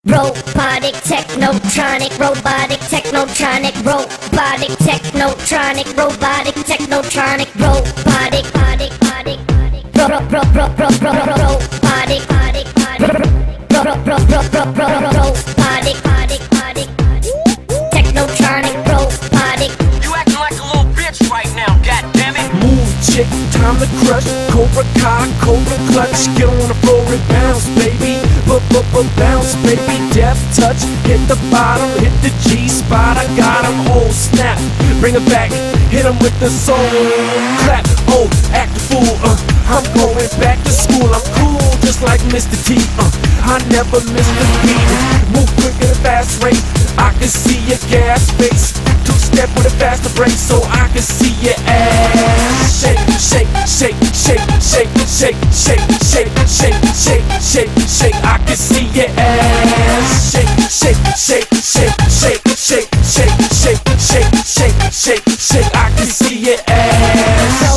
Robotic, technotronic, robotic, technotronic, robotic, technotronic, robotic, technotronic, robotic, robotic, technotronic, robotic. You acting like a little bitch right now, goddammit. Move, chick, time to crush. Cobra Kai, Cobra Clutch. Get on the floor and bounce, baby. Bounce, baby. Death touch. Hit the bottom, hit the G-spot. I got him, oh snap. Bring it back, hit him with the soul. Clap, oh, act the fool. I'm going back to school. I'm cool, just like Mr. T. I never miss the beat. Move quick at a fast rate. I can see your gas face. Two-step with a faster break, so I can see your ass. Shake, shake, shake, shake, shake, shake, shake, shake, shake, shake, shake, shake. I can see your ass. Shake, shake, shake, shake, shake, shake, shake, shake, shake, shake, shake, shake. I can see your ass.